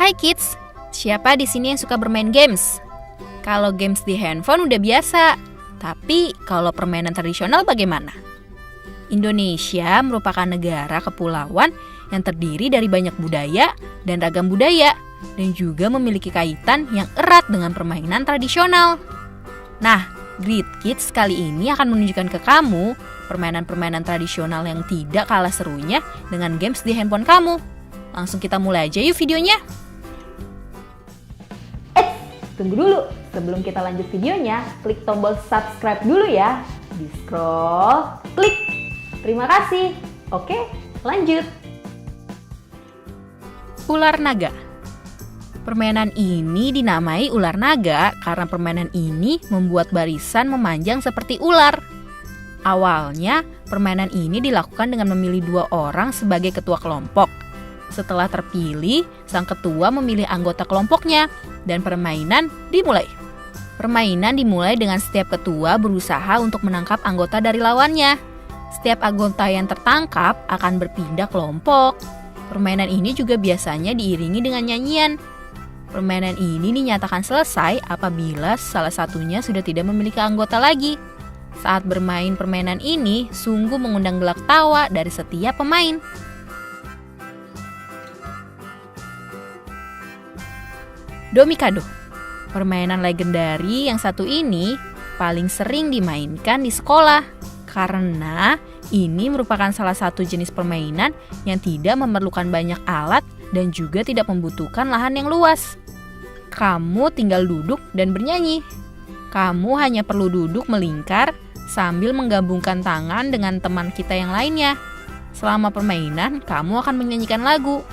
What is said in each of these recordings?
Hai kids, siapa di sini yang suka bermain games? Kalau games di handphone udah biasa, tapi kalau permainan tradisional bagaimana? Indonesia merupakan negara kepulauan yang terdiri dari banyak budaya dan ragam budaya, dan juga memiliki kaitan yang erat dengan permainan tradisional. Nah, Great Kids kali ini akan menunjukkan ke kamu permainan-permainan tradisional yang tidak kalah serunya dengan games di handphone kamu. Langsung kita mulai aja yuk videonya. Tunggu dulu, sebelum kita lanjut videonya, klik tombol subscribe dulu ya. Di scroll, klik. Terima kasih. Oke, lanjut. Ular naga. Permainan ini dinamai ular naga karena permainan ini membuat barisan memanjang seperti ular. Awalnya, permainan ini dilakukan dengan memilih 2 orang sebagai ketua kelompok. Setelah terpilih, sang ketua memilih anggota kelompoknya dan permainan dimulai. Permainan dimulai dengan setiap ketua berusaha untuk menangkap anggota dari lawannya. Setiap anggota yang tertangkap akan berpindah kelompok. Permainan ini juga biasanya diiringi dengan nyanyian. Permainan ini dinyatakan selesai apabila salah satunya sudah tidak memiliki anggota lagi. Saat bermain permainan ini, sungguh mengundang gelak tawa dari setiap pemain. Domikado. Permainan legendaris yang satu ini paling sering dimainkan di sekolah karena ini merupakan salah satu jenis permainan yang tidak memerlukan banyak alat dan juga tidak membutuhkan lahan yang luas. Kamu tinggal duduk dan bernyanyi. Kamu hanya perlu duduk melingkar sambil menggabungkan tangan dengan teman kita yang lainnya. Selama permainan, kamu akan menyanyikan lagu.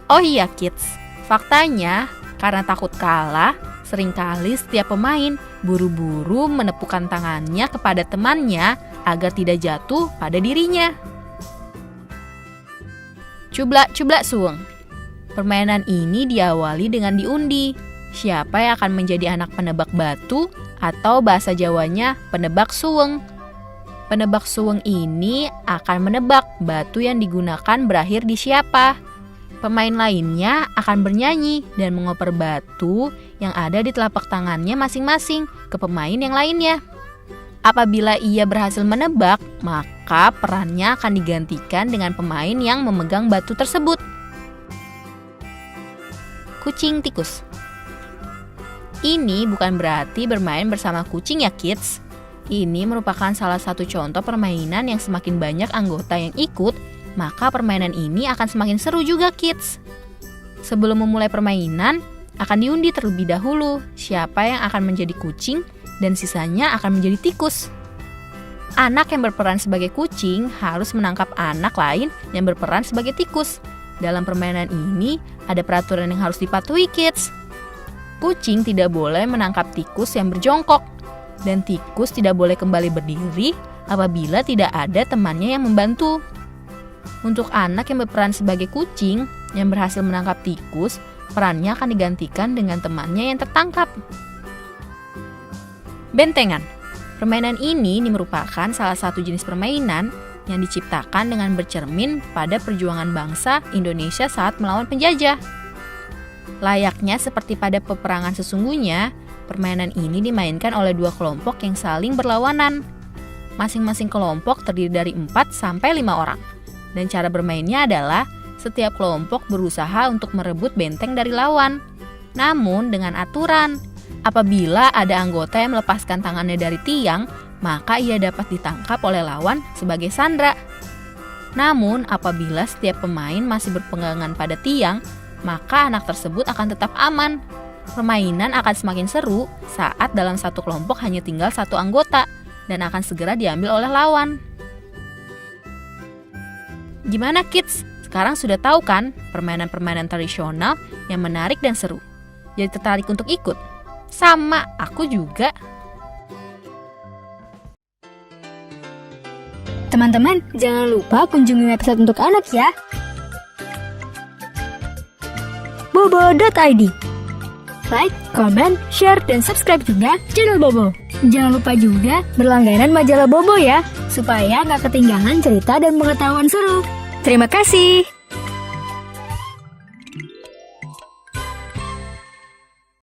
Oh iya kids, faktanya karena takut kalah, seringkali setiap pemain buru-buru menepukkan tangannya kepada temannya agar tidak jatuh pada dirinya. Cublak-cublak suweng. Permainan ini diawali dengan diundi. Siapa yang akan menjadi anak penebak batu atau bahasa Jawanya penebak suweng. Penebak suweng ini akan menebak batu yang digunakan berakhir di siapa. Pemain lainnya akan bernyanyi dan mengoper batu yang ada di telapak tangannya masing-masing ke pemain yang lainnya. Apabila ia berhasil menebak, maka perannya akan digantikan dengan pemain yang memegang batu tersebut. Kucing tikus. Ini bukan berarti bermain bersama kucing ya kids. Ini merupakan salah satu contoh permainan yang semakin banyak anggota yang ikut, maka permainan ini akan semakin seru juga kids. Sebelum memulai permainan, akan diundi terlebih dahulu siapa yang akan menjadi kucing dan sisanya akan menjadi tikus. Anak yang berperan sebagai kucing harus menangkap anak lain yang berperan sebagai tikus. Dalam permainan ini, ada peraturan yang harus dipatuhi kids. Kucing tidak boleh menangkap tikus yang berjongkok, dan tikus tidak boleh kembali berdiri apabila tidak ada temannya yang membantu. Untuk anak yang berperan sebagai kucing yang berhasil menangkap tikus, perannya akan digantikan dengan temannya yang tertangkap. Bentengan. Permainan ini merupakan salah satu jenis permainan yang diciptakan dengan bercermin pada perjuangan bangsa Indonesia saat melawan penjajah. Layaknya seperti pada peperangan sesungguhnya, permainan ini dimainkan oleh 2 kelompok yang saling berlawanan. Masing-masing kelompok terdiri dari 4-5 orang. Dan cara bermainnya adalah setiap kelompok berusaha untuk merebut benteng dari lawan. Namun dengan aturan, apabila ada anggota yang melepaskan tangannya dari tiang, maka ia dapat ditangkap oleh lawan sebagai sandera. Namun apabila setiap pemain masih berpegangan pada tiang, maka anak tersebut akan tetap aman. Permainan akan semakin seru saat dalam satu kelompok hanya tinggal 1 anggota dan akan segera diambil oleh lawan. Gimana kids? Sekarang sudah tahu kan permainan-permainan tradisional yang menarik dan seru? Jadi tertarik untuk ikut? Sama, aku juga. Teman-teman, jangan lupa kunjungi website untuk anak ya. bobo.id. Like, comment, share, dan subscribe juga channel Bobo. Jangan lupa juga berlangganan majalah Bobo ya, supaya nggak ketinggalan cerita dan pengetahuan seru. Terima kasih.